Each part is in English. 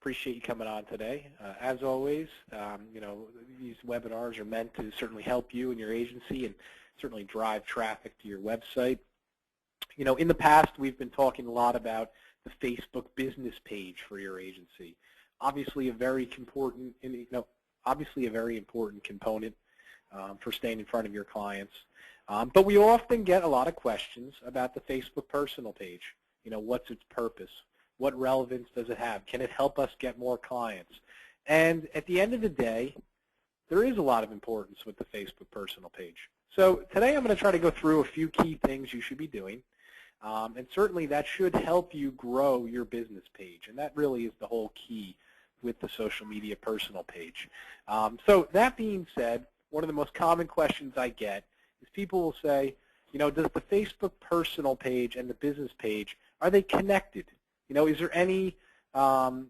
Appreciate you coming on today. As always, these webinars are meant to certainly help you and your agency and certainly drive traffic to your website. In the past, we've been talking a lot about the Facebook business page for your agency. Obviously, a very important, component for staying in front of your clients. But we often get a lot of questions about the Facebook personal page. What's its purpose? What relevance does it have? Can it help us get more clients? And at the end of the day, there is a lot of importance with the Facebook personal page. So today I'm going to try to go through a few key things you should be doing. And certainly that should help you grow your business page. And that really is the whole key with the social media personal page. So that being said, one of the most common questions I get is people will say, does the Facebook personal page and the business page, are they connected? Is there any, synergy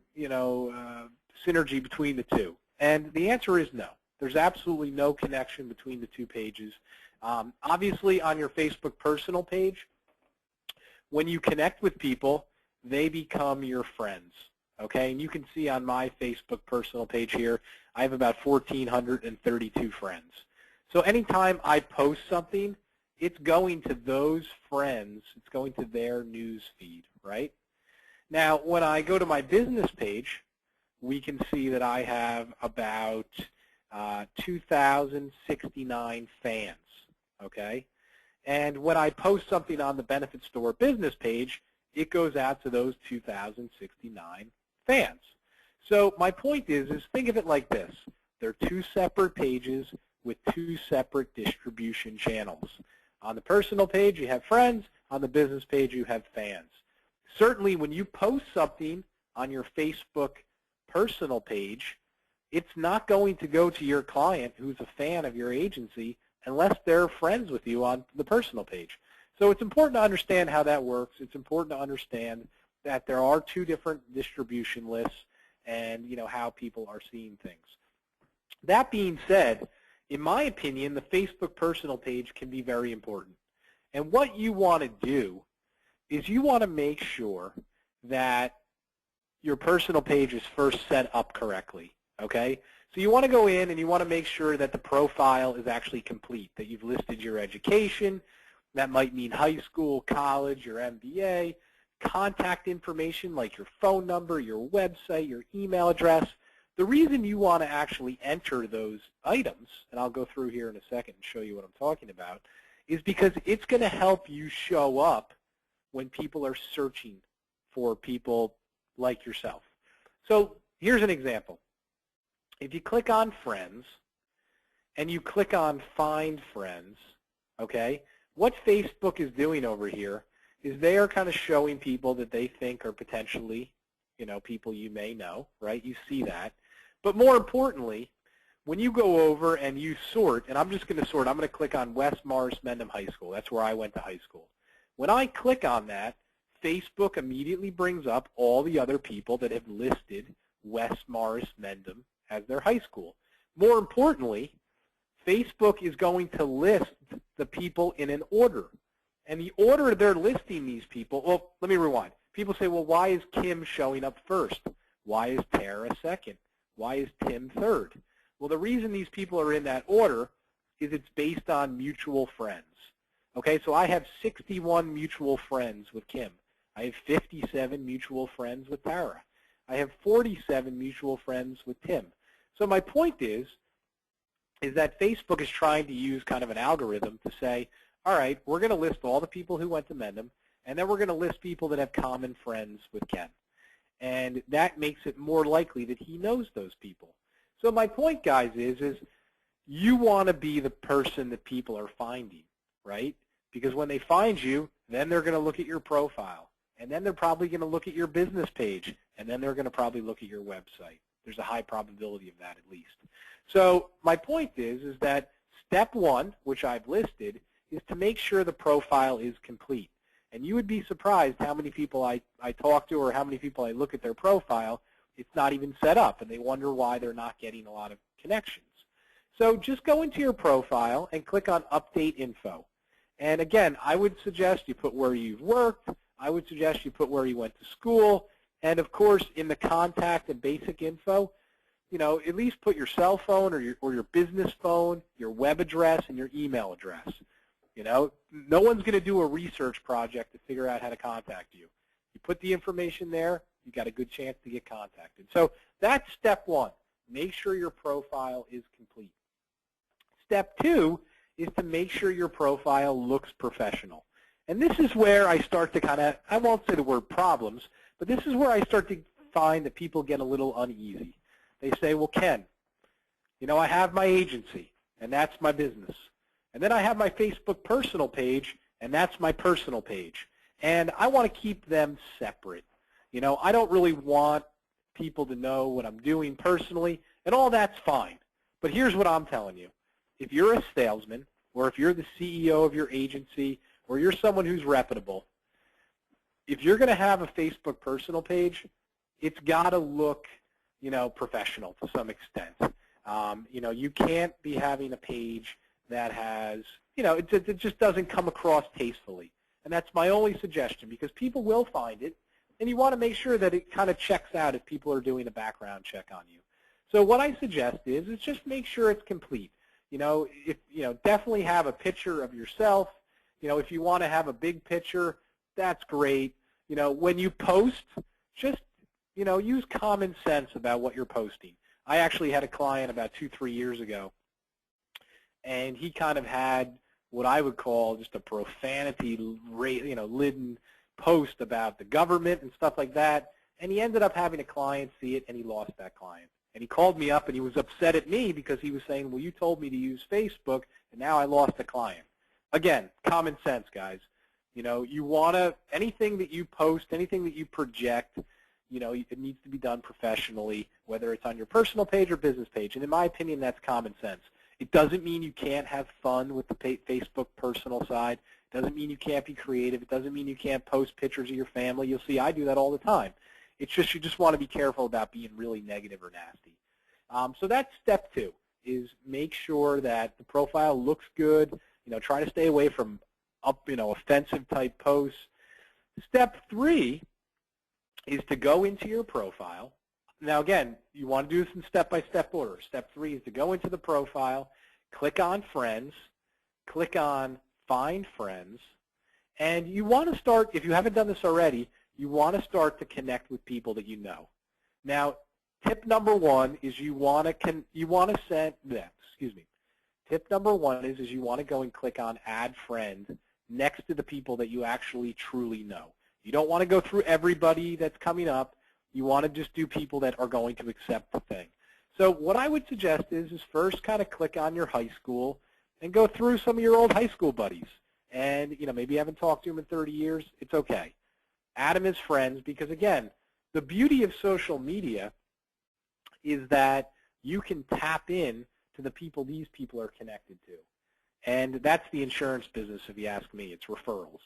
between the two? And the answer is no. There's absolutely no connection between the two pages. Obviously, on your Facebook personal page, when you connect with people, they become your friends, okay? And you can see on my Facebook personal page here, I have about 1,432 friends. So anytime I post something, it's going to those friends. It's going to their news feed, right? Now, when I go to my business page, we can see that I have about 2,069 fans, okay? And when I post something on the Benefit Store business page, it goes out to those 2,069 fans. So my point is think of it like this. They're two separate pages with two separate distribution channels. On the personal page, you have friends. On the business page, you have fans. Certainly, when you post something on your Facebook personal page, it's not going to go to your client who's a fan of your agency unless they're friends with you on the personal page. So it's important to understand how that works. It's important to understand that there are two different distribution lists and how people are seeing things. That being said, in my opinion, the Facebook personal page can be very important. And what you want to do is you want to make sure that your personal page is first set up correctly, okay? So you want to go in and you want to make sure that the profile is actually complete, that you've listed your education. That might mean high school, college, your MBA, contact information like your phone number, your website, your email address. The reason you want to actually enter those items, and I'll go through here in a second and show you what I'm talking about, is because it's going to help you show up when people are searching for people like yourself. So here's an example. If you click on Friends and you click on Find Friends, okay, what Facebook is doing over here is they are kind of showing people that they think are potentially, people you may know, right? You see that. But more importantly, when you go over and you sort, and I'm just going to sort, I'm going to click on West Morris Mendham High School. That's where I went to high school. When I click on that, Facebook immediately brings up all the other people that have listed West Morris Mendham as their high school. More importantly, Facebook is going to list the people in an order. And the order they're listing these people, well, let me rewind. People say, well, why is Kim showing up first? Why is Tara second? Why is Tim third? Well, the reason these people are in that order is it's based on mutual friends. Okay, so I have 61 mutual friends with Kim. I have 57 mutual friends with Tara. I have 47 mutual friends with Tim. So my point is that Facebook is trying to use kind of an algorithm to say, all right, we're going to list all the people who went to Mendham, and then we're going to list people that have common friends with Ken. And that makes it more likely that he knows those people. So my point, guys, is you want to be the person that people are finding, right? Because when they find you, then they're going to look at your profile. And then they're probably going to look at your business page. And then they're going to probably look at your website. There's a high probability of that at least. So my point is that step one, which I've listed, is to make sure the profile is complete. And you would be surprised how many people I talk to or how many people I look at their profile, it's not even set up, and they wonder why they're not getting a lot of connections. So just go into your profile and click on Update Info. And again, I would suggest you put where you've worked. I would suggest you put where you went to school. And of course, in the contact and basic info, at least put your cell phone or your business phone, your web address, and your email address. No one's going to do a research project to figure out how to contact you. You put the information there, you got a good chance to get contacted. So that's step one. Make sure your profile is complete. Step two is to make sure your profile looks professional. And this is where I start to I won't say the word problems, but this is where I start to find that people get a little uneasy. They say, well, Ken, I have my agency, and that's my business. And then I have my Facebook personal page, and that's my personal page. And I want to keep them separate. I don't really want people to know what I'm doing personally, and all that's fine. But here's what I'm telling you. If you're a salesman, or if you're the CEO of your agency, or you're someone who's reputable, if you're going to have a Facebook personal page, it's got to look, professional to some extent. You can't be having a page that has, it just doesn't come across tastefully. And that's my only suggestion, because people will find it, and you want to make sure that it kind of checks out if people are doing a background check on you. So what I suggest is just make sure it's complete. Definitely have a picture of yourself. If you want to have a big picture, that's great. When you post, just, use common sense about what you're posting. I actually had a client about 2-3 years ago, and he kind of had what I would call just a profanity-laden post about the government and stuff like that, and he ended up having a client see it, and he lost that client. And he called me up, and he was upset at me because he was saying, well, you told me to use Facebook, and now I lost a client. Again, common sense, guys. You want to, anything that you post, anything that you project, it needs to be done professionally, whether it's on your personal page or business page. And in my opinion, that's common sense. It doesn't mean you can't have fun with the Facebook personal side. It doesn't mean you can't be creative. It doesn't mean you can't post pictures of your family. You'll see I do that all the time. It's just you just want to be careful about being really negative or nasty. So that's step two, is make sure that the profile looks good. Try to stay away from offensive type posts. Step three is to go into your profile. Now again, you want to do this in step-by-step order. Step three is to go into the profile, click on Friends, click on Find Friends, and you want to start, if you haven't done this already, you want to start to connect with people that you know. Now, tip number one is Tip number one is you want to go and click on Add Friend next to the people that you actually truly know. You don't want to go through everybody that's coming up. You want to just do people that are going to accept the thing. So what I would suggest is first kind of click on your high school and go through some of your old high school buddies. And maybe you haven't talked to them in 30 years. It's okay. Add them as friends, because again, the beauty of social media is that you can tap in to the people these people are connected to. And that's the insurance business, if you ask me. It's referrals.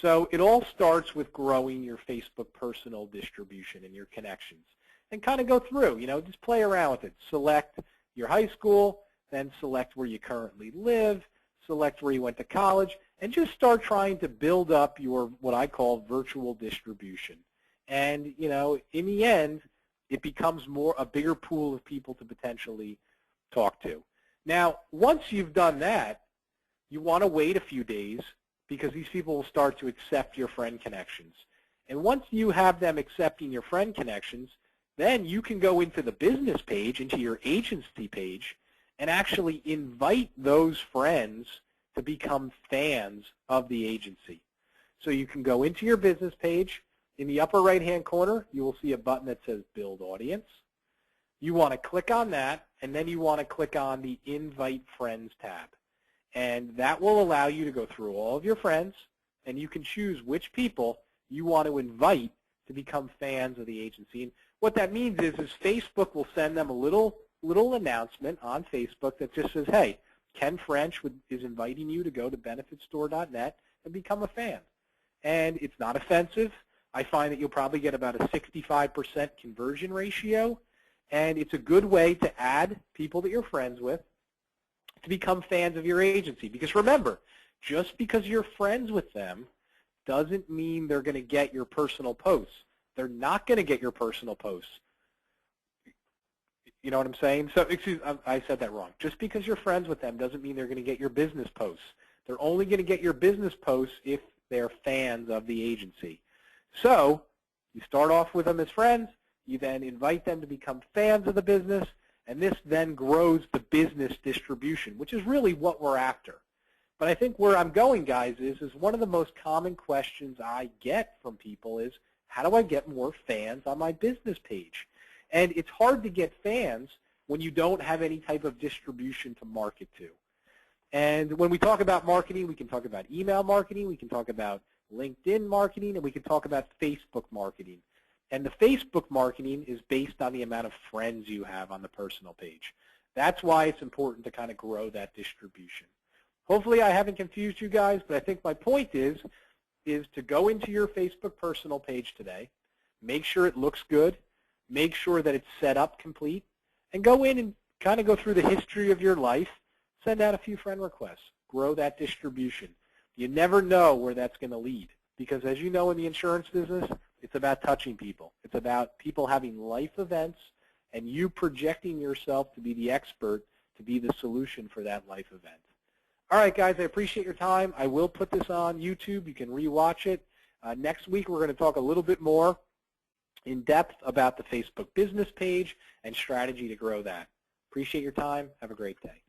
So it all starts with growing your Facebook personal distribution and your connections. And kind of go through, just play around with it. Select your high school, then select where you currently live, select where you went to college, and just start trying to build up your, what I call, virtual distribution. And, in the end, it becomes a bigger pool of people to potentially talk to. Now, once you've done that, you want to wait a few days, because these people will start to accept your friend connections. And once you have them accepting your friend connections, then you can go into the business page, into your agency page, and actually invite those friends to become fans of the agency. So you can go into your business page. In the upper right-hand corner, you will see a button that says Build Audience. You want to click on that, and then you want to click on the Invite Friends tab. And that will allow you to go through all of your friends, and you can choose which people you want to invite to become fans of the agency. And what that means is Facebook will send them a little announcement on Facebook that just says, hey, Ken French is inviting you to go to benefitstore.net and become a fan. And it's not offensive. I find that you'll probably get about a 65% conversion ratio, and it's a good way to add people that you're friends with to become fans of your agency. Because remember, just because you're friends with them doesn't mean they're going to get your personal posts. They're not going to get your personal posts. You know what I'm saying? So, I said that wrong. Just because you're friends with them doesn't mean they're going to get your business posts. They're only going to get your business posts if they're fans of the agency. So you start off with them as friends. You then invite them to become fans of the business, and this then grows the business distribution, which is really what we're after. But I think where I'm going, guys, is one of the most common questions I get from people is, how do I get more fans on my business page? And it's hard to get fans when you don't have any type of distribution to market to. And when we talk about marketing, we can talk about email marketing, we can talk about LinkedIn marketing, and we can talk about Facebook marketing. And the Facebook marketing is based on the amount of friends you have on the personal page. That's why it's important to kind of grow that distribution. Hopefully I haven't confused you guys, but I think my point is to go into your Facebook personal page today, make sure it looks good, make sure that it's set up complete, and go in and kind of go through the history of your life, send out a few friend requests, grow that distribution. You never know where that's going to lead because, as you know, in the insurance business, it's about touching people. It's about people having life events and you projecting yourself to be the expert, to be the solution for that life event. All right, guys, I appreciate your time. I will put this on YouTube. You can rewatch it. Next week, we're going to talk a little bit more in depth about the Facebook business page and strategy to grow that. Appreciate your time. Have a great day.